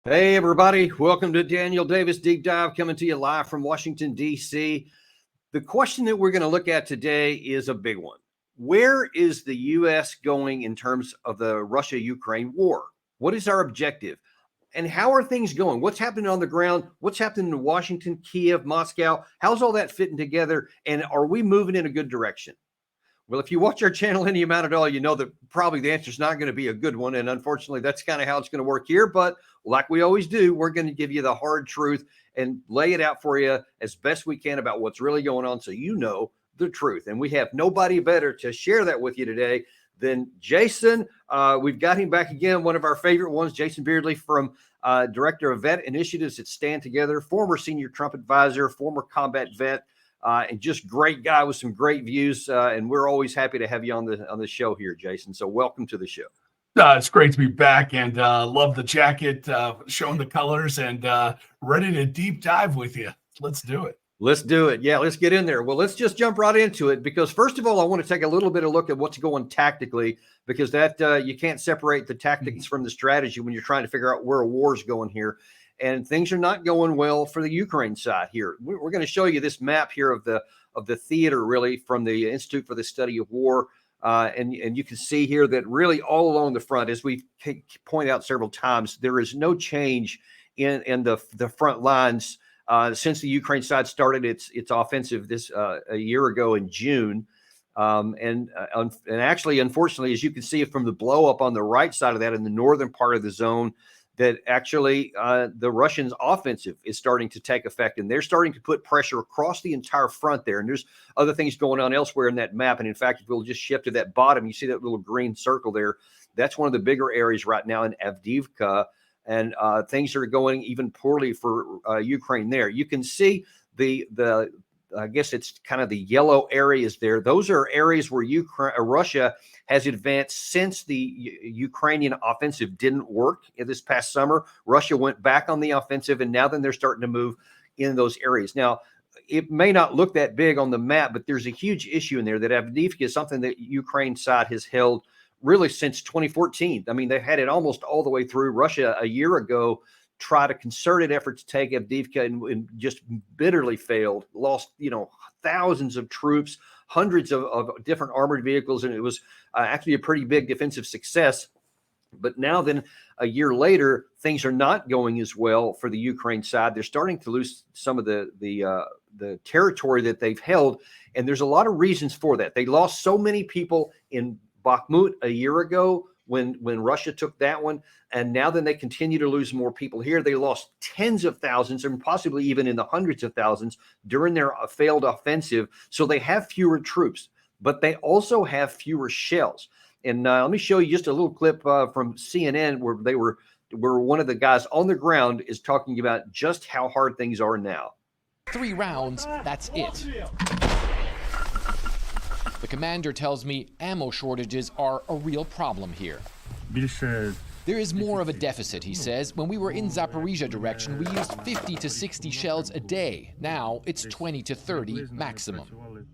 Hey, everybody. Welcome to Daniel Davis Deep Dive, coming to you live from Washington, D.C. The question that we're going to look at today is a big one. Where is the U.S. going in terms of the Russia-Ukraine war? What is our objective? And how are things going? What's happening on the ground? What's happening in Washington, Kiev, Moscow? How's all that fitting together? And are we moving in a good direction? Well, if you watch our channel any amount at all, you know that probably the answer is not going to be a good one. And unfortunately, that's kind of how it's going to work here. But like we always do, we're going to give you the hard truth and lay it out for you as best we can about what's really going on so you know the truth. And we have nobody better to share that with you today than Jason. We've got him back again, one of our favorite ones, Jason Beardsley, from Director of Vet Initiatives at Stand Together, former senior Trump advisor, former combat vet. And just great guy with some great views. And we're always happy to have you on the show here, Jason. So welcome to the show. It's great to be back, and love the jacket, showing the colors, and ready to deep dive with you. Let's do it. Let's do it. Yeah, let's get in there. Well, let's just jump right into it, because first of all, I want to take a little bit of look at what's going tactically, because that you can't separate the tactics from the strategy when you're trying to figure out where a war is going here. And things are not going well for the Ukraine side here. We're going to show you this map here of the theater, really, from the Institute for the Study of War. And you can see here that really all along the front, as we point out several times, there is no change in the front lines since the Ukraine side started its offensive a year ago in June. And actually, unfortunately, as you can see from the blow up on the right side of that in the northern part of the zone, that actually the Russians' offensive is starting to take effect, and they're starting to put pressure across the entire front there. And there's other things going on elsewhere in that map. And in fact, if we'll just shift to that bottom, you see that little green circle there. That's one of the bigger areas right now in Avdiivka, and things are going even poorly for Ukraine there. You can see the I guess it's kind of the yellow areas there. Those are areas where Russia has advanced since the Ukrainian offensive didn't work this past summer. Russia went back on the offensive, and now then they're starting to move in those areas. Now, it may not look that big on the map, but there's a huge issue in there that Avdiivka is something that Ukraine side has held really since 2014. I mean, they've had it almost all the way through. Russia a year ago tried a concerted effort to take Avdiivka and just bitterly failed, lost, thousands of troops, hundreds of different armored vehicles. And it was actually a pretty big defensive success. But now then, a year later, things are not going as well for the Ukraine side. They're starting to lose some of the territory that they've held. And there's a lot of reasons for that. They lost so many people in Bakhmut a year ago when Russia took that one. And now then they continue to lose more people here. They lost tens of thousands and possibly even in the hundreds of thousands during their failed offensive. So they have fewer troops, but they also have fewer shells. And let me show you just a little clip from CNN where one of the guys on the ground is talking about just how hard things are now. 3 rounds, that's it. The commander tells me ammo shortages are a real problem here. There is more of a deficit, he says. When we were in Zaporizhia direction, we used 50 to 60 shells a day. Now it's 20 to 30 maximum.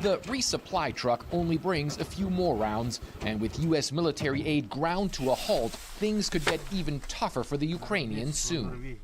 The resupply truck only brings a few more rounds, and with U.S. military aid ground to a halt, things could get even tougher for the Ukrainians soon.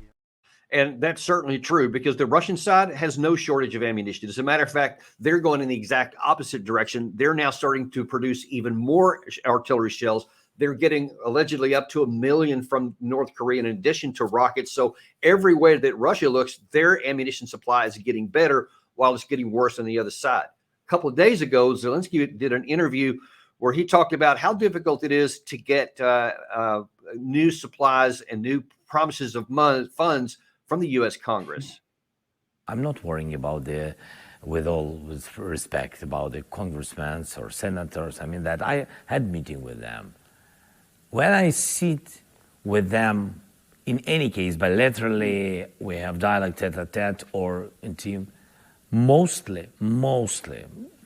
And that's certainly true, because the Russian side has no shortage of ammunition. As a matter of fact, they're going in the exact opposite direction. They're now starting to produce even more artillery shells. They're getting allegedly up to 1 million from North Korea in addition to rockets. So every way that Russia looks, their ammunition supply is getting better while it's getting worse on the other side. A couple of days ago, Zelensky did an interview where he talked about how difficult it is to get new supplies and new promises of funds from the U.S. Congress. I'm not worrying about with respect, about the congressmen or senators. I mean, that I had meeting with them. When I sit with them, in any case, bilaterally, we have dialogue tete-a-tete or in team, mostly,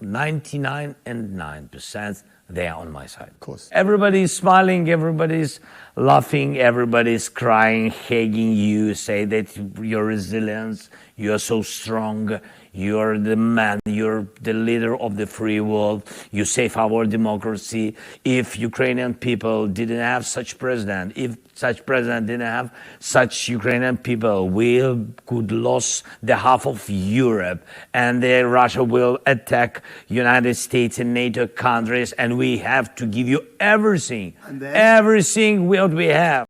99.9%, they are on my side. Of course. Everybody's smiling, everybody's laughing, everybody's crying, hugging you, say that you're resilient, you're so strong, you're the man, you're the leader of the free world, you save our democracy. If Ukrainian people didn't have such president, if such president didn't have such Ukrainian people, we could lose the half of Europe, and then Russia will attack United States and NATO countries, and we have to give you everything, everything what we have.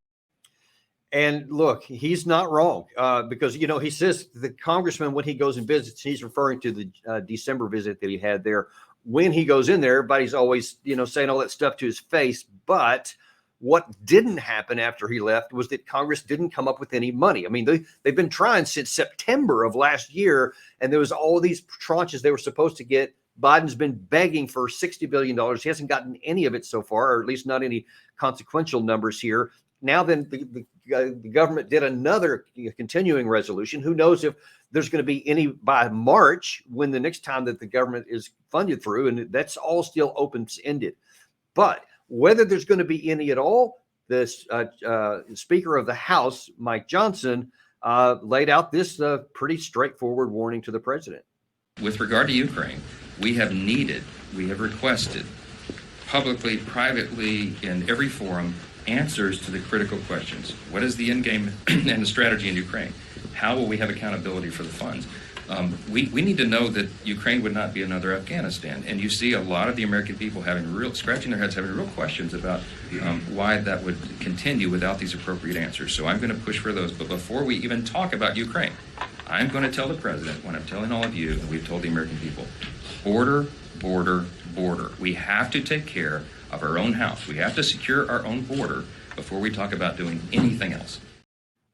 And look, he's not wrong because, you know, he says the congressman, when he goes and visits, he's referring to the December visit that he had there. When he goes in there, everybody's always, you know, saying all that stuff to his face. But what didn't happen after he left was that Congress didn't come up with any money. I mean, they've been trying since September of last year, and there was all these tranches they were supposed to get. Biden's been begging for $60 billion. He hasn't gotten any of it so far, or at least not any consequential numbers here. Now then, the government did another continuing resolution. Who knows if there's going to be any by March, when the next time that the government is funded through, and that's all still open-ended. But whether there's going to be any at all, this Speaker of the House, Mike Johnson, laid out this pretty straightforward warning to the president. With regard to Ukraine, we have requested publicly, privately, in every forum, answers to the critical questions. What is the end game and the strategy in Ukraine? How will we have accountability for the funds? We need to know that Ukraine would not be another Afghanistan. And you see a lot of the American people scratching their heads, having real questions about why that would continue without these appropriate answers. So I'm going to push for those. But before we even talk about Ukraine, I'm going to tell the president, what I'm telling all of you, and we've told the American people, border, border, border. We have to take care of our own house. We have to secure our own border before we talk about doing anything else.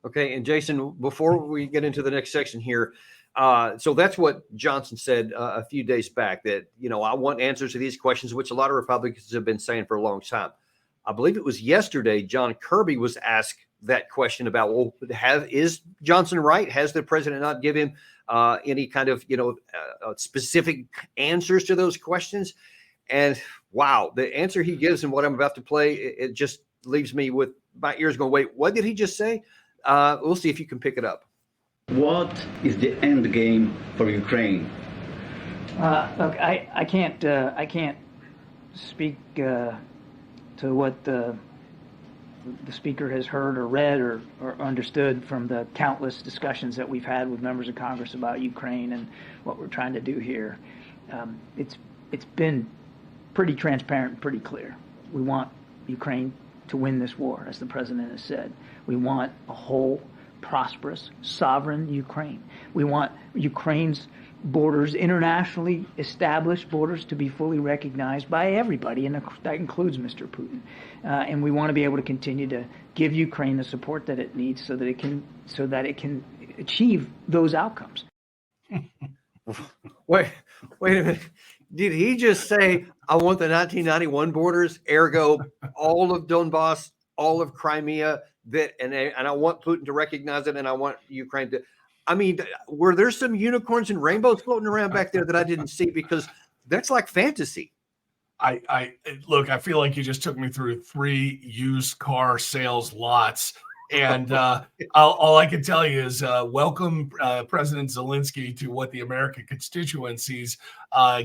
Okay, and Jason, before we get into the next section here, so that's what Johnson said a few days back, that, you know, I want answers to these questions, which a lot of Republicans have been saying for a long time. I believe it was yesterday, John Kirby was asked that question about, well, is Johnson right? Has the president not given him any kind of, you know, specific answers to those questions? And wow, the answer he gives and what I'm about to play, it just leaves me with my ears going, wait, what did he just say? We'll see if you can pick it up. What is the end game for Ukraine? Look, I can't speak to what the speaker has heard or read or understood from the countless discussions that we've had with members of Congress about Ukraine and what we're trying to do here. It's been pretty transparent and pretty clear. We want Ukraine to win this war, as the president has said. We want a whole, prosperous, sovereign Ukraine. We want Ukraine's borders, internationally established borders, to be fully recognized by everybody, and that includes Mr. Putin. And we want to be able to continue to give Ukraine the support that it needs so that it can achieve those outcomes. Wait a minute. Did he just say, I want the 1991 borders, ergo all of Donbass, all of Crimea, and I want Putin to recognize it, and I want Ukraine to... I mean, were there some unicorns and rainbows floating around back there that I didn't see? Because that's like fantasy. Look, I feel like you just took me through 3 used car sales lots. And all I can tell you is welcome President Zelensky to what the American constituencies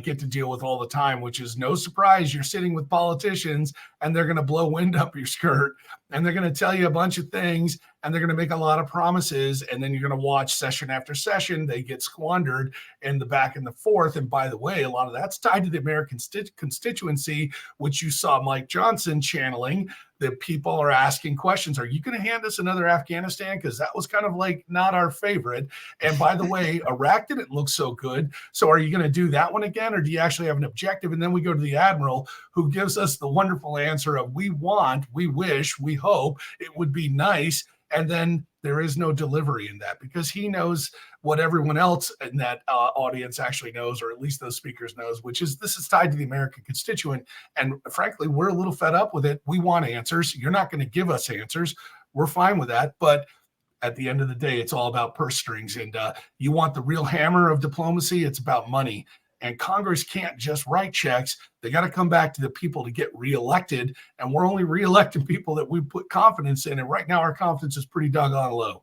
get to deal with all the time, which is no surprise. You're sitting with politicians and they're going to blow wind up your skirt and they're going to tell you a bunch of things and they're going to make a lot of promises. And then you're going to watch session after session. They get squandered in the back and the forth. And by the way, a lot of that's tied to the American constituency, which you saw Mike Johnson channeling. That people are asking questions. Are you going to hand us another Afghanistan? Because that was kind of like not our favorite. And by the way, Iraq didn't look so good. So are you going to do that one again? Or do you actually have an objective? And then we go to the Admiral, who gives us the wonderful answer of we want, we wish, we hope, it would be nice. And then there is no delivery in that because he knows what everyone else in that audience actually knows, or at least those speakers knows, which is this is tied to the American constituent. And frankly, we're a little fed up with it. We want answers. You're not going to give us answers. We're fine with that. But at the end of the day, it's all about purse strings. And you want the real hammer of diplomacy. It's about money. And Congress can't just write checks. They got to come back to the people to get reelected. And we're only reelecting people that we put confidence in. And right now, our confidence is pretty doggone low.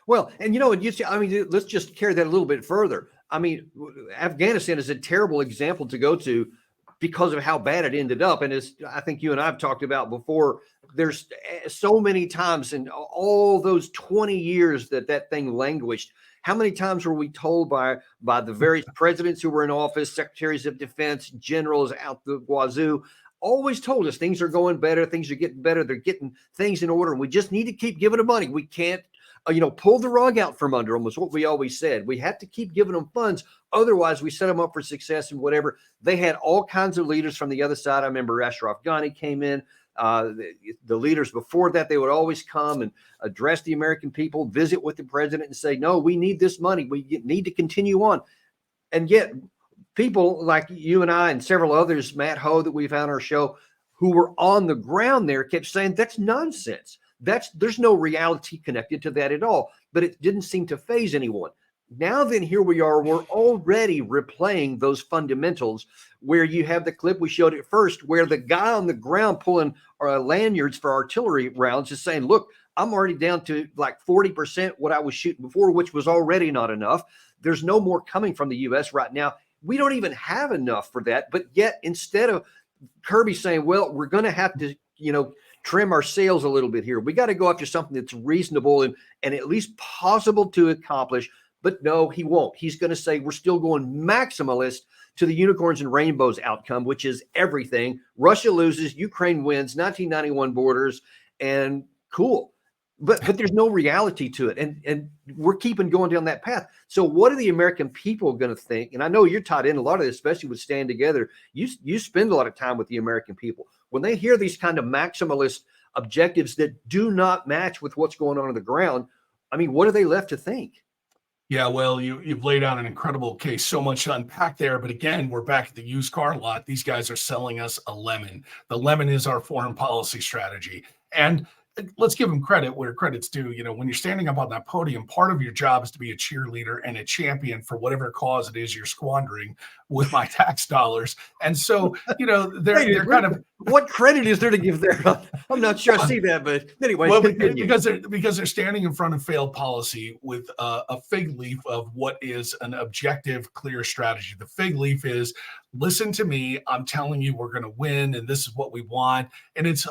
Well, and let's just carry that a little bit further. I mean, Afghanistan is a terrible example to go to because of how bad it ended up. And as I think you and I have talked about before, there's so many times in all those 20 years that thing languished. How many times were we told by the various presidents who were in office, secretaries of defense, generals out the wazoo, always told us things are going better, things are getting better, they're getting things in order, and we just need to keep giving them money. We can't pull the rug out from under them, was what we always said. We have to keep giving them funds. Otherwise, we set them up for success and whatever. They had all kinds of leaders from the other side. I remember Ashraf Ghani came in. The leaders before that, they would always come and address the American people, visit with the president and say, no, we need this money. We need to continue on. And yet people like you and I and several others, Matt Ho, that we've had on our show, who were on the ground there, kept saying that's nonsense. There's no reality connected to that at all, but it didn't seem to faze anyone. Now then, here we are, we're already replaying those fundamentals where you have the clip we showed at first where the guy on the ground pulling lanyards for artillery rounds is saying, look, I'm already down to like 40% what I was shooting before, which was already not enough. There's no more coming from the U.S. right now. We don't even have enough for that. But yet, instead of Kirby saying, well, we're going to have to, trim our sails a little bit here. We got to go after something that's reasonable and at least possible to accomplish. But no, he won't. He's going to say we're still going maximalist to the unicorns and rainbows outcome, which is everything. Russia loses, Ukraine wins, 1991 borders, and cool. But there's no reality to it. And we're keeping going down that path. So what are the American people going to think? And I know you're tied in a lot of this, especially with Stand Together. You spend a lot of time with the American people. When they hear these kind of maximalist objectives that do not match with what's going on the ground, I mean, what are they left to think? Yeah, well, you've laid out an incredible case, so much to unpack there. But again, we're back at the used car lot. These guys are selling us a lemon. The lemon is our foreign policy strategy. And let's give them credit where credit's due. When you're standing up on that podium, part of your job is to be a cheerleader and a champion for whatever cause it is you're squandering with my tax dollars. And so, they're kind of, what credit is there to give there? I'm not sure I see that, but anyway, well, because they're standing in front of failed policy with a fig leaf of what is an objective, clear strategy. The fig leaf is, listen to me. I'm telling you, we're going to win, and this is what we want. And it's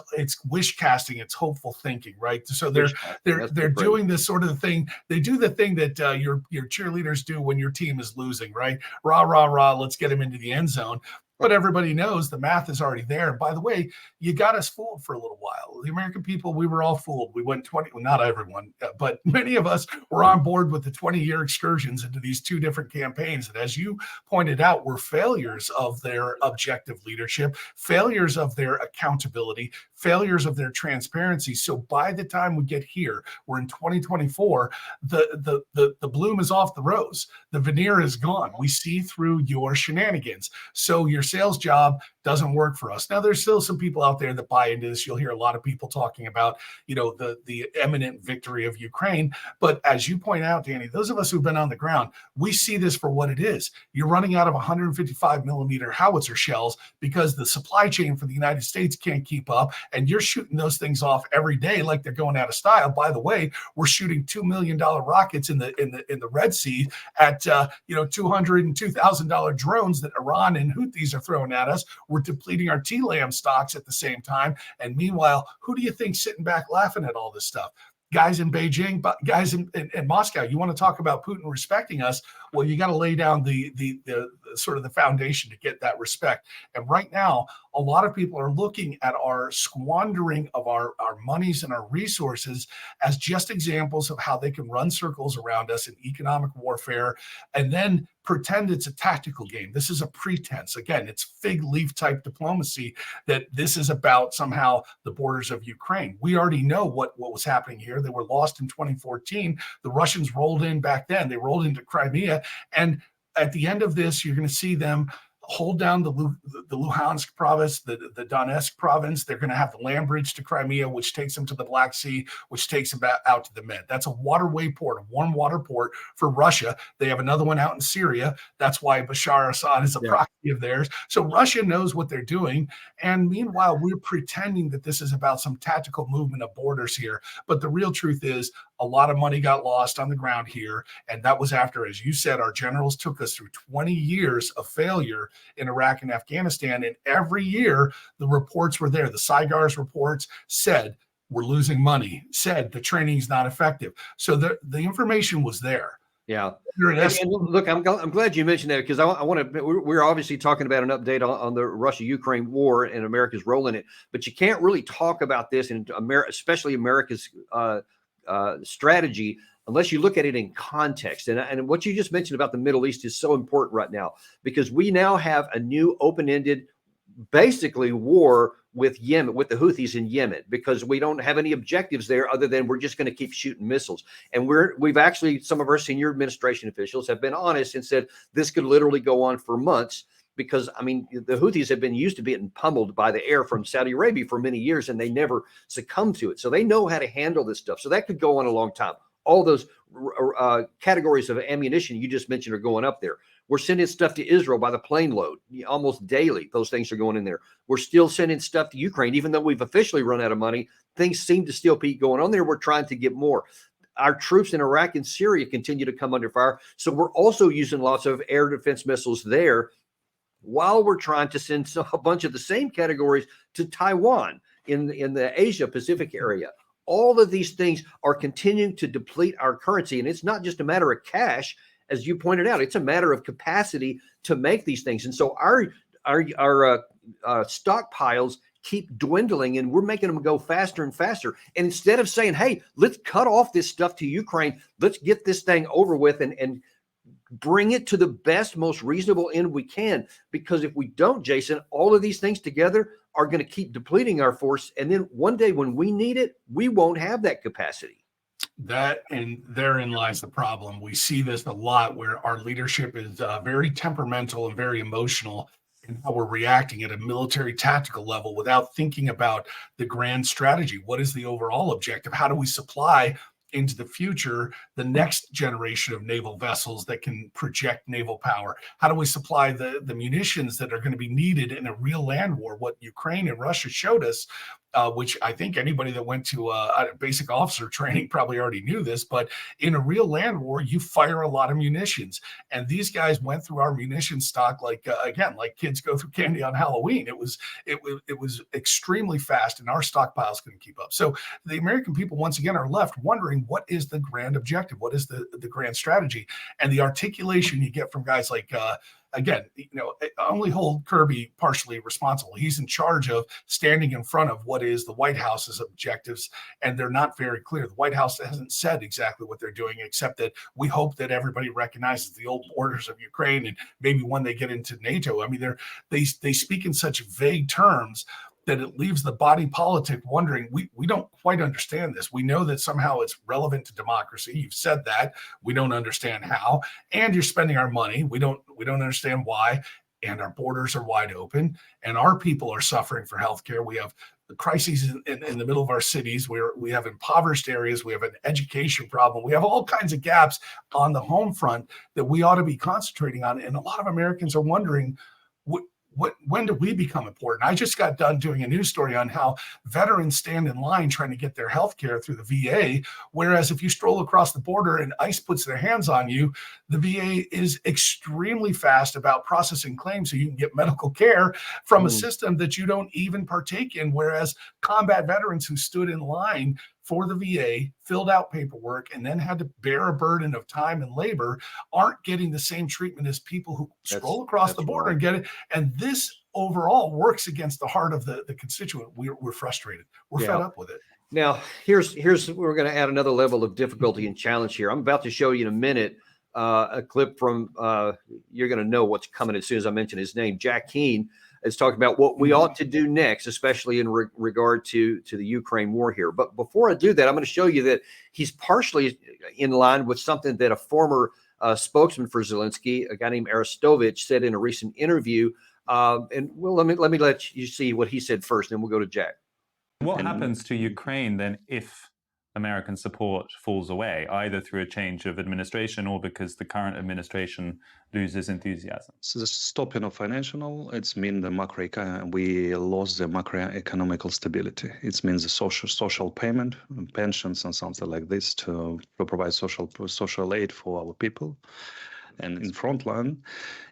wish casting, it's hopeful thinking, right? So they're doing this sort of thing. They do the thing that your cheerleaders do when your team is losing, right? Rah, rah, rah. Let's get them into the end zone. But everybody knows the math is already there. And by the way, you got us fooled for a little while. The American people, we were all fooled. We went well, not everyone, but many of us were on board with the 20-year excursions into these two different campaigns. And as you pointed out, were failures of their objective leadership, failures of their accountability, failures of their transparency. So by the time we get here, we're in 2024, the bloom is off the rose. The veneer is gone. We see through your shenanigans. So your sales job doesn't work for us. Now, there's still some people out there that buy into this. You'll hear a lot of people talking about, the imminent victory of Ukraine. But as you point out, Danny, those of us who've been on the ground, we see this for what it is. You're running out of 155 millimeter howitzer shells because the supply chain for the United States can't keep up. And you're shooting those things off every day like they're going out of style. By the way, we're shooting $2 million rockets in the Red Sea at $200,000 and $2,000 drones that Iran and Houthis are throwing at us. We're depleting our TLAM stocks at the same time. And meanwhile, who do you think's sitting back laughing at all this stuff? Guys in Beijing, guys in Moscow. You want to talk about Putin respecting us? Well, you got to lay down the sort of the foundation to get that respect. And right now, a lot of people are looking at our squandering of our monies and our resources as just examples of how they can run circles around us in economic warfare and then pretend it's a tactical game. This is a pretense. Again, it's fig leaf type diplomacy that this is about somehow the borders of Ukraine. We already know what was happening here. They were lost in 2014. The Russians rolled in back then. They rolled into Crimea. And at the end of this, you're going to see them hold down the Luhansk province, the Donetsk province. They're going to have the land bridge to Crimea, which takes them to the Black Sea, which takes them out to the Med. That's a waterway port, a warm water port for Russia. They have another one out in Syria. That's why Bashar Assad is a proxy of theirs. So Russia knows what they're doing. And meanwhile, we're pretending that this is about some tactical movement of borders here. But the real truth is a lot of money got lost on the ground here. And that was after, as you said, our generals took us through 20 years of failure in Iraq and Afghanistan. And every year, the reports were there. The SIGAR's reports said, we're losing money, said the training is not effective. So the information was there. Yeah. And look, I'm glad you mentioned that, because I want to, we're obviously talking about an update on the Russia-Ukraine war and America's role in it, but you can't really talk about this in America, especially America's strategy, unless you look at it in context. And what you just mentioned about the Middle East is so important right now, because we now have a new open-ended, basically war with Yemen, with the Houthis in Yemen, because we don't have any objectives there other than we're just going to keep shooting missiles. And we've actually, some of our senior administration officials have been honest and said this could literally go on for months, because I mean, the Houthis have been used to being pummeled by the air from Saudi Arabia for many years, and they never succumbed to it. So they know how to handle this stuff. So that could go on a long time. All those categories of ammunition you just mentioned are going up there. We're sending stuff to Israel by the plane load almost daily. Those things are going in there. We're still sending stuff to Ukraine, even though we've officially run out of money. Things seem to still be going on there. We're trying to get more. Our troops in Iraq and Syria continue to come under fire. So we're also using lots of air defense missiles there, while we're trying to send a bunch of the same categories to Taiwan in the Asia Pacific area. All of these things are continuing to deplete our currency. And it's not just a matter of cash, as you pointed out, it's a matter of capacity to make these things. And so our stockpiles keep dwindling, and we're making them go faster and faster. And instead of saying, hey, let's cut off this stuff to Ukraine, let's get this thing over with and bring it to the best, most reasonable end we can. Because if we don't, Jason, all of these things together are going to keep depleting our force. And then one day when we need it, we won't have that capacity. That, and therein lies the problem. We see this a lot, where our leadership is very temperamental and very emotional in how we're reacting at a military tactical level without thinking about the grand strategy. What is the overall objective? How do we supply into the future the next generation of naval vessels that can project naval power? How do we supply the munitions that are going to be needed in a real land war? What Ukraine and Russia showed us, which I think anybody that went to basic officer training probably already knew this, but in a real land war, you fire a lot of munitions. And these guys went through our munition stock like kids go through candy on Halloween. It was extremely fast, and our stockpiles couldn't keep up. So the American people, once again, are left wondering, what is the grand objective? What is the grand strategy? And the articulation you get from guys like, again, only hold Kirby partially responsible. He's in charge of standing in front of what is the White House's objectives, and they're not very clear. The White House hasn't said exactly what they're doing, except that we hope that everybody recognizes the old borders of Ukraine, and maybe when they get into NATO. I mean, they speak in such vague terms that it leaves the body politic wondering, we don't quite understand this. We know that somehow it's relevant to democracy. You've said that. We don't understand how. And you're spending our money. We don't understand why. And our borders are wide open. And our people are suffering for healthcare. We have the crises in the middle of our cities, where we have impoverished areas. We have an education problem. We have all kinds of gaps on the home front that we ought to be concentrating on. And a lot of Americans are wondering, when do we become important? I just got done doing a news story on how veterans stand in line trying to get their health care through the VA, whereas if you stroll across the border and ICE puts their hands on you, the VA is extremely fast about processing claims so you can get medical care from a system that you don't even partake in, whereas combat veterans who stood in line for the VA, filled out paperwork, and then had to bear a burden of time and labor, aren't getting the same treatment as people who scroll across the border and get it. And this overall works against the heart of the constituent. We're frustrated. We're fed up with it. Now, here's we're going to add another level of difficulty and challenge here. I'm about to show you in a minute a clip from, you're going to know what's coming as soon as I mention his name. Jack Keane is talking about what we ought to do next, especially in regard to the Ukraine war here. But before I do that, I'm going to show you that he's partially in line with something that a former spokesman for Zelensky, a guy named Arestovich, said in a recent interview. And well, let me let you see what he said first, then we'll go to Jack. What happens to Ukraine then if American support falls away, either through a change of administration or because the current administration loses enthusiasm? So the stopping of financial, it's mean the we lost the macroeconomical stability. It means the social payment, pensions and something like this to provide social aid for our people. And in front line,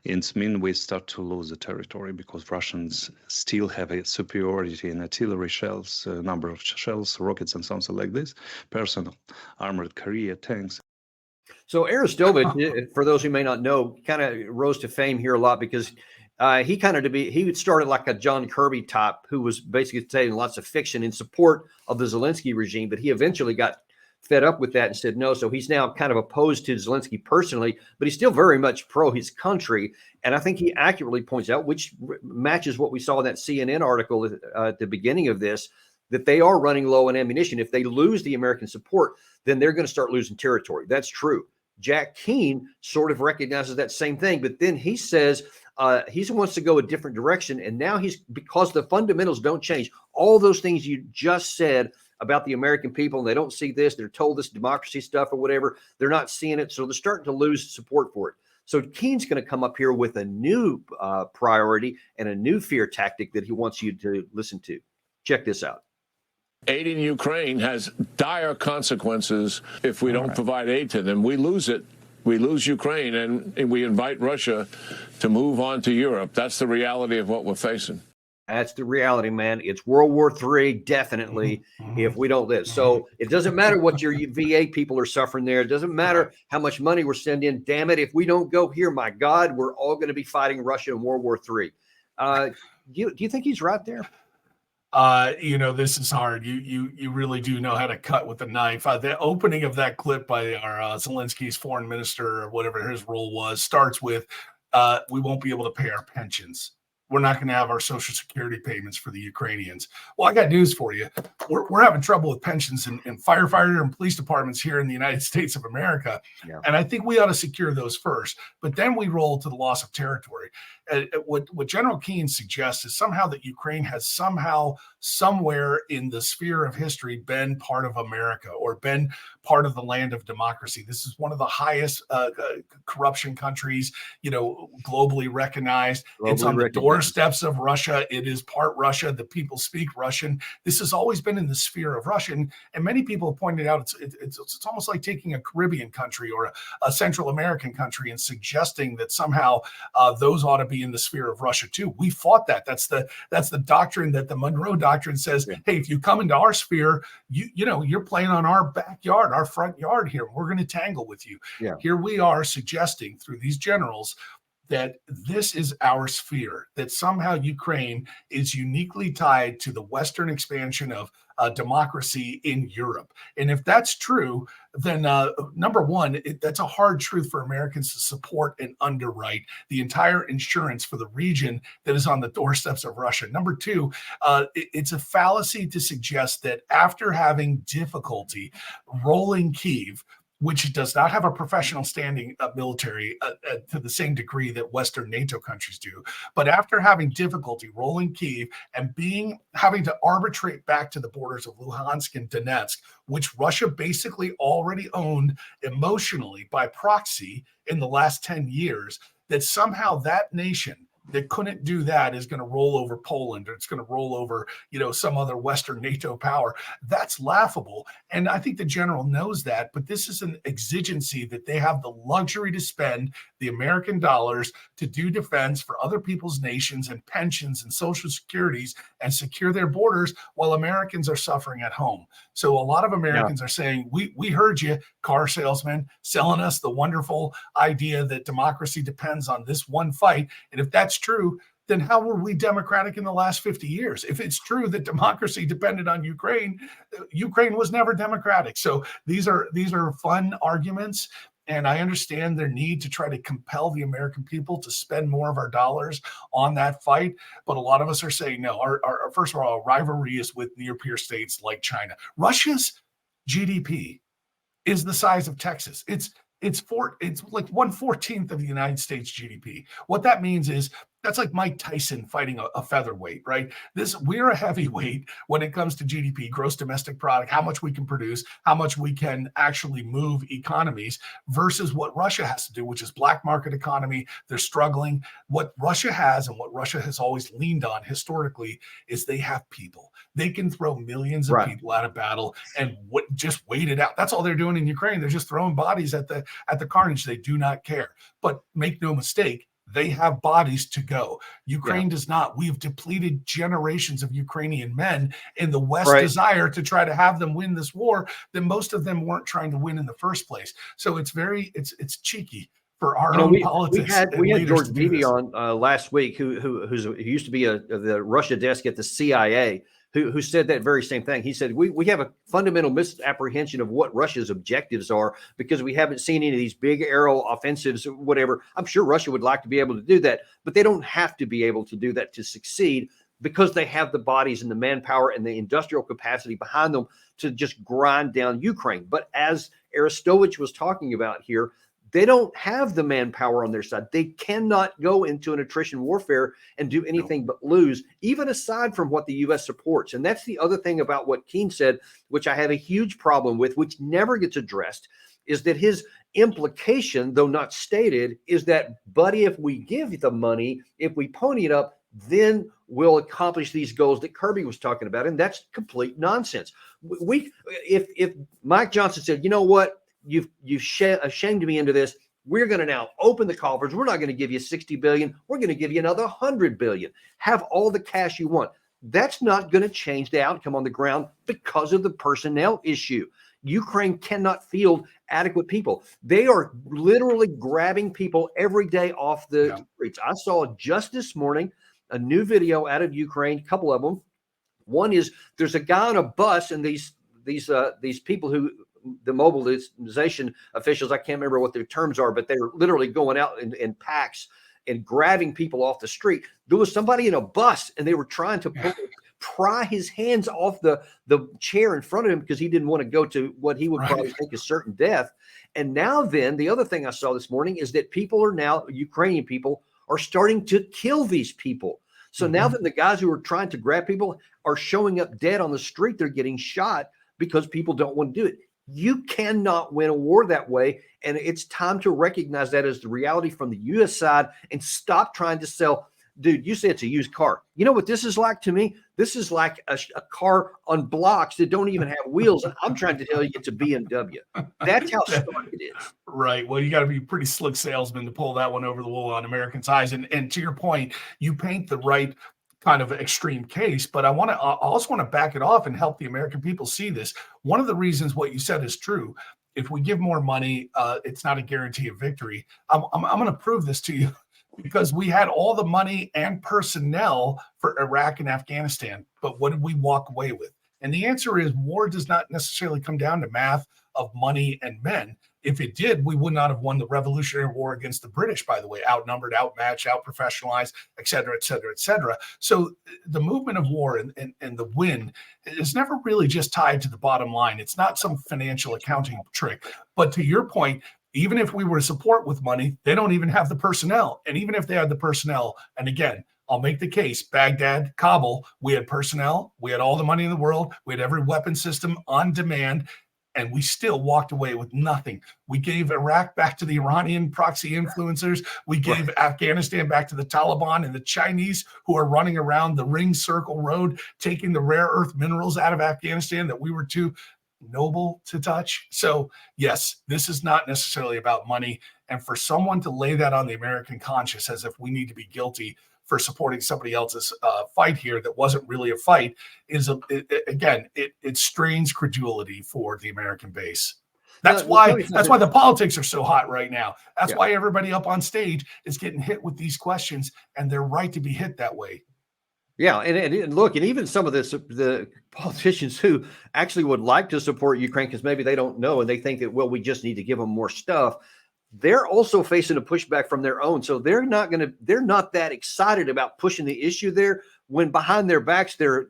it means we start to lose the territory because Russians still have a superiority in artillery shells, number of shells, rockets, and something like this, personal armored carrier tanks. So Arestovich, for those who may not know, kind of rose to fame here a lot because he started like a John Kirby type who was basically saying lots of fiction in support of the Zelensky regime, but he eventually got fed up with that and said no. So he's now kind of opposed to Zelensky personally, but he's still very much pro his country. And I think he accurately points out, which matches what we saw in that CNN article at the beginning of this, that they are running low on ammunition. If they lose the American support, then they're going to start losing territory. That's true. Jack Keane sort of recognizes that same thing, but then he says he wants to go a different direction. And now because the fundamentals don't change, all those things you just said about the American people, and they don't see this, they're told this democracy stuff or whatever, they're not seeing it. So they're starting to lose support for it. So Keane's going to come up here with a new priority and a new fear tactic that he wants you to listen to. Check this out. Aiding Ukraine has dire consequences if we don't provide aid to them. We lose it. We lose Ukraine, and we invite Russia to move on to Europe. That's the reality of what we're facing. That's the reality, man. It's World War III, definitely, if we don't live. So it doesn't matter what your VA people are suffering there. It doesn't matter how much money we're sending. Damn it, if we don't go here, my God, we're all going to be fighting Russia in World War III. Do you think he's right there? This is hard. You really do know how to cut with a knife. The opening of that clip by our Zelensky's foreign minister, or whatever his role was, starts with, we won't be able to pay our pensions. We're not going to have our Social Security payments for the Ukrainians. Well, I got news for you. We're having trouble with pensions in firefighter and police departments here in the United States of America. Yeah. And I think we ought to secure those first. But then we roll to the loss of territory. What General Keane suggests is somehow that Ukraine has somewhere in the sphere of history been part of America or been part of the land of democracy. This is one of the highest corruption countries, globally recognized. It's on the doorsteps of Russia. It is part Russia. The people speak Russian. This has always been in the sphere of Russian. And many people have pointed out it's almost like taking a Caribbean country or a Central American country and suggesting that somehow those ought to be in the sphere of Russia too. We fought that. That's the doctrine that the Monroe Doctrine says, hey, if you come into our sphere, you're playing on our backyard, our front yard here. We're going to tangle with you. Yeah. Here we are suggesting through these generals that this is our sphere, that somehow Ukraine is uniquely tied to the Western expansion of democracy in Europe. And if that's true, then number one, that's a hard truth for Americans to support and underwrite the entire insurance for the region that is on the doorsteps of Russia. Number two, it's a fallacy to suggest that after having difficulty rolling Kyiv, which does not have a professional standing military to the same degree that Western NATO countries do. But after having difficulty rolling Kyiv and having to arbitrate back to the borders of Luhansk and Donetsk, which Russia basically already owned emotionally by proxy in the last 10 years, that somehow that nation that couldn't do that is going to roll over Poland, or it's going to roll over, some other Western NATO power. That's laughable. And I think the general knows that, but this is an exigency that they have the luxury to spend the American dollars to do defense for other people's nations and pensions and social securities and secure their borders while Americans are suffering at home. So a lot of Americans are saying, we heard you, car salesman, selling us the wonderful idea that democracy depends on this one fight. And if that's true, then how were we democratic in the last 50 years? If it's true that democracy depended on Ukraine, Ukraine was never democratic. So these are fun arguments. And I understand their need to try to compel the American people to spend more of our dollars on that fight. But a lot of us are saying, no, our first of all, our rivalry is with near peer states like China. Russia's GDP is the size of Texas. It's It's like 1/14 of the United States GDP. What that means is that's like Mike Tyson fighting a featherweight, right? We're a heavyweight when it comes to GDP, gross domestic product, how much we can produce, how much we can actually move economies versus what Russia has to do, which is black market economy. They're struggling. What Russia has and what Russia has always leaned on historically is they have people. They can throw millions of people out of battle and just wait it out. That's all they're doing in Ukraine. They're just throwing bodies at the carnage. They do not care. But make no mistake, they have bodies to go. Ukraine does not. We've depleted generations of Ukrainian men in the West's desire to try to have them win this war that most of them weren't trying to win in the first place. So it's cheeky for our own politics. We had George Beebe on last week, who used to be the Russia desk at the CIA, who said that very same thing. He said, we have a fundamental misapprehension of what Russia's objectives are because we haven't seen any of these big aerial offensives, whatever. I'm sure Russia would like to be able to do that, but they don't have to be able to do that to succeed because they have the bodies and the manpower and the industrial capacity behind them to just grind down Ukraine. But as Arestovich was talking about here, they don't have the manpower on their side. They cannot go into an attrition warfare and do anything but lose, even aside from what the U.S. supports. And that's the other thing about what Keene said, which I have a huge problem with, which never gets addressed, is that his implication, though not stated, is that, buddy, if we give you the money, if we pony it up, then we'll accomplish these goals that Kirby was talking about. And that's complete nonsense. If Mike Johnson said, you know what, you've shamed me into this. We're going to now open the coffers. We're not going to give you 60 billion. We're going to give you another 100 billion. Have all the cash you want. That's not going to change the outcome on the ground because of the personnel issue. Ukraine cannot field adequate people. They are literally grabbing people every day off the streets. I saw just this morning a new video out of Ukraine, a couple of them. One is there's a guy on a bus, and these people who, the mobilization officials, I can't remember what their terms are, but they're literally going out in packs and grabbing people off the street. There was somebody in a bus, and they were trying to pry his hands off the chair in front of him because he didn't want to go to what he would probably think is certain death. And now then, the other thing I saw this morning is that people are now, Ukrainian people, are starting to kill these people. So now that the guys who are trying to grab people are showing up dead on the street, they're getting shot because people don't want to do it. You cannot win a war that way. And it's time to recognize that as the reality from the U.S. side and stop trying to sell. Dude, you say it's a used car. You know what this is like to me? This is like a car on blocks that don't even have wheels. And I'm trying to tell you it's a BMW. That's how stark it is. Right. Well, you got to be a pretty slick salesman to pull that one over the wall on Americans' eyes. And to your point, you paint the right kind of extreme case, but I also want to back it off and help the American people see this. One of the reasons what you said is true. If we give more money, it's not a guarantee of victory. I'm going to prove this to you because we had all the money and personnel for Iraq and Afghanistan, but what did we walk away with? And the answer is war does not necessarily come down to math of money and men. If it did, we would not have won the Revolutionary War against the British, by the way, outnumbered, outmatched, outprofessionalized, et cetera, et cetera, et cetera. So the movement of war and the win is never really just tied to the bottom line. It's not some financial accounting trick. But to your point, even if we were to support with money, they don't even have the personnel. And even if they had the personnel, and again, I'll make the case, Baghdad, Kabul, we had personnel, we had all the money in the world, we had every weapon system on demand, and we still walked away with nothing. We gave Iraq back to the Iranian proxy influencers. We gave Afghanistan back to the Taliban and the Chinese who are running around the ring circle road, taking the rare earth minerals out of Afghanistan that we were too noble to touch. So yes, this is not necessarily about money. And for someone to lay that on the American conscience as if we need to be guilty for supporting somebody else's fight here that wasn't really a fight is, it strains credulity for the American base. That's why the politics are so hot right now. That's why everybody up on stage is getting hit with these questions, and they're right to be hit that way. Yeah, and look, and even some of the politicians who actually would like to support Ukraine because maybe they don't know and they think that, well, we just need to give them more stuff. They're also facing a pushback from their own. So they're not that excited about pushing the issue there when behind their backs, their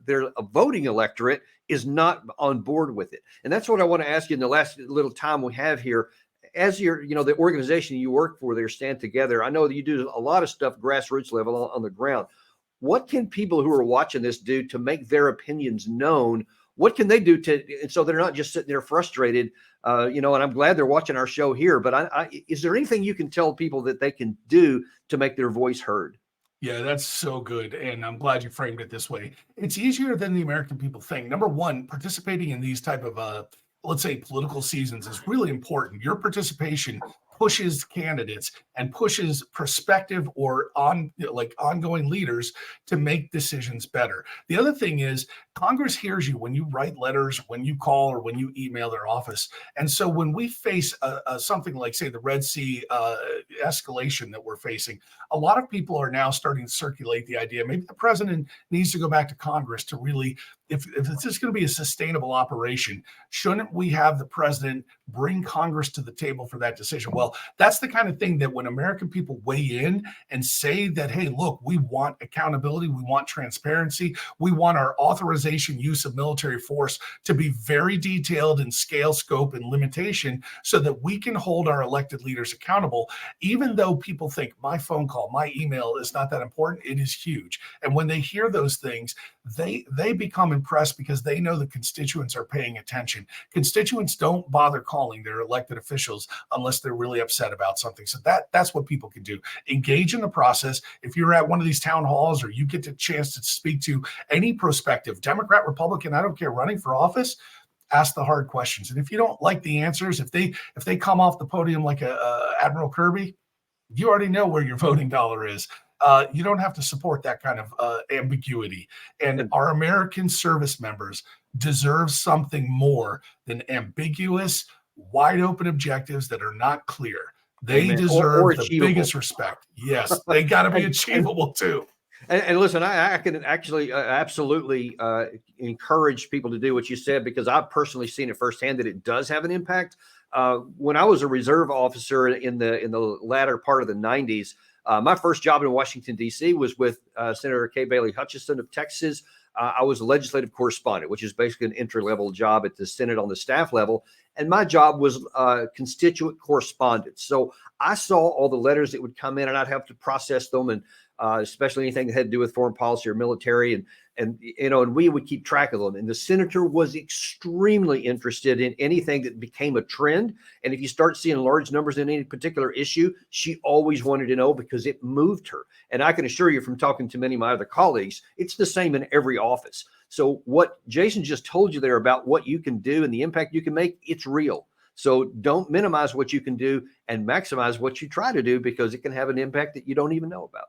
voting electorate is not on board with it. And that's what I want to ask you in the last little time we have here. as the organization you work for there, Stand Together, I know that you do a lot of stuff grassroots level on the ground. What can people who are watching this do to make their opinions known? What can they do so they're not just sitting there frustrated? And I'm glad they're watching our show here, but is there anything you can tell people that they can do to make their voice heard? Yeah, that's so good. And I'm glad you framed it this way. It's easier than the American people think. Number one, participating in these type of, let's say, political seasons is really important. Your participation pushes candidates and pushes prospective or ongoing leaders to make decisions better. The other thing is Congress hears you when you write letters, when you call, or when you email their office. And so when we face something like, say, the Red Sea escalation that we're facing, a lot of people are now starting to circulate the idea maybe the president needs to go back to Congress to really, if this is going to be a sustainable operation, shouldn't we have the president bring Congress to the table for that decision? Well, that's the kind of thing that when American people weigh in and say that, hey, look, we want accountability, we want transparency, we want our authorization use of military force to be very detailed in scale, scope, and limitation so that we can hold our elected leaders accountable. Even though people think my phone call, my email is not that important, it is huge. And when they hear those things, they become impressed because they know the constituents are paying attention. Constituents don't bother calling their elected officials unless they're really upset about something. So that's what people can do. Engage in the process. If you're at one of these town halls or you get the chance to speak to any prospective Democrat, Republican, I don't care, running for office, ask the hard questions. And if you don't like the answers, if they come off the podium like Admiral Kirby, you already know where your voting dollar is. You don't have to support that kind of ambiguity. And our American service members deserve something more than ambiguous, wide open objectives that are not clear. They deserve the biggest respect. Yes, they got to be achievable too. And listen, I can actually absolutely encourage people to do what you said, because I've personally seen it firsthand that it does have an impact. When I was a reserve officer in the latter part of the 90s, my first job in Washington, D.C. was with Senator Kay Bailey Hutchison of Texas. I was a legislative correspondent, which is basically an entry-level job at the Senate on the staff level. And my job was constituent correspondence. So I saw all the letters that would come in, and I'd have to process them, and especially anything that had to do with foreign policy or military. And we would keep track of them. And the senator was extremely interested in anything that became a trend. And if you start seeing large numbers in any particular issue, she always wanted to know because it moved her. And I can assure you from talking to many of my other colleagues, it's the same in every office. So what Jason just told you there about what you can do and the impact you can make, it's real. So don't minimize what you can do and maximize what you try to do, because it can have an impact that you don't even know about.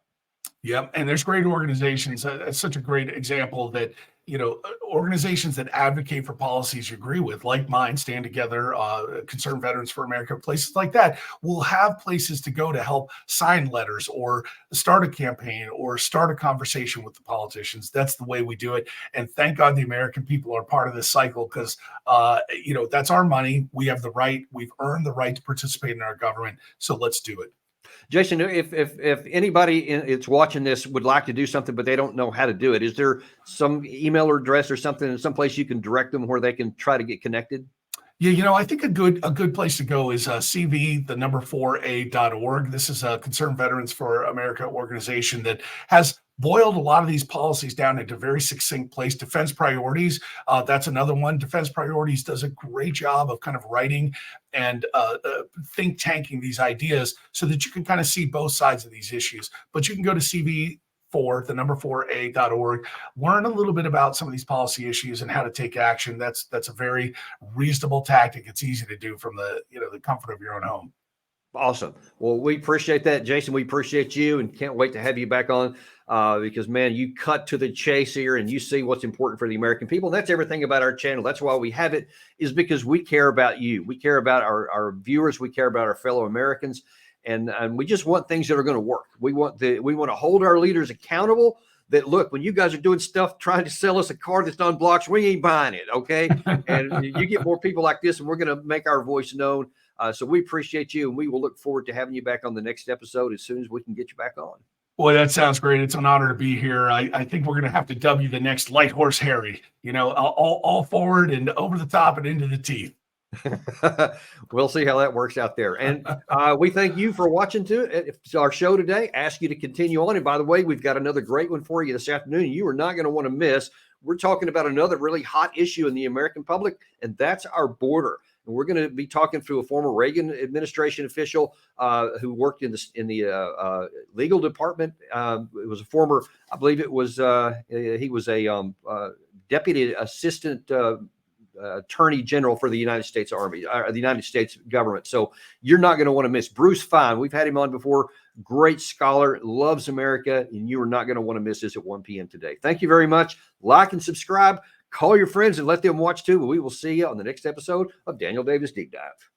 Yep. And there's great organizations. That's such a great example that, organizations that advocate for policies you agree with, like mine, Stand Together, Concerned Veterans for America, places like that will have places to go to help sign letters or start a campaign or start a conversation with the politicians. That's the way we do it. And thank God the American people are part of this cycle, because, that's our money. We have the right. We've earned the right to participate in our government. So let's do it. Jason, if anybody it's watching this would like to do something, but they don't know how to do it, is there some email address or something, someplace you can direct them where they can try to get connected? Yeah, I think a good place to go is cv4a.org. This is a Concerned Veterans for America organization that has boiled a lot of these policies down into a very succinct place. Defense Priorities, that's another one. Defense Priorities does a great job of kind of writing and think tanking these ideas so that you can kind of see both sides of these issues. But you can go to cv4a.org, learn a little bit about some of these policy issues and how to take action. That's a very reasonable tactic. It's easy to do from the comfort of your own home. Awesome. Well, we appreciate that, Jason. We appreciate you and can't wait to have you back on because, man, you cut to the chase here and you see what's important for the American people. And that's everything about our channel. That's why we have it, is because we care about you. We care about our viewers. We care about our fellow Americans. And we just want things that are going to work. We want to hold our leaders accountable. That, look, when you guys are doing stuff trying to sell us a car that's on blocks, we ain't buying it, okay? And you get more people like this, and we're going to make our voice known. So we appreciate you, and we will look forward to having you back on the next episode as soon as we can get you back on. Boy, that sounds great. It's an honor to be here. I think we're going to have to dub you the next Light Horse Harry. All forward and over the top and into the teeth. We'll see how that works out there. And we thank you for watching our show today. Ask you to continue on. And by the way, we've got another great one for you this afternoon. You are not going to want to miss. We're talking about another really hot issue in the American public, and that's our border. And we're going to be talking to a former Reagan administration official who worked in the legal department. It was a former, I believe it was, he was a deputy assistant attorney general for the United States Army, the United States government. So you're not going to want to miss Bruce Fine. We've had him on before. Great scholar, loves America, and you are not going to want to miss this at 1 p.m. today. Thank you very much. Like and subscribe. Call your friends and let them watch too. We will see you on the next episode of Daniel Davis Deep Dive.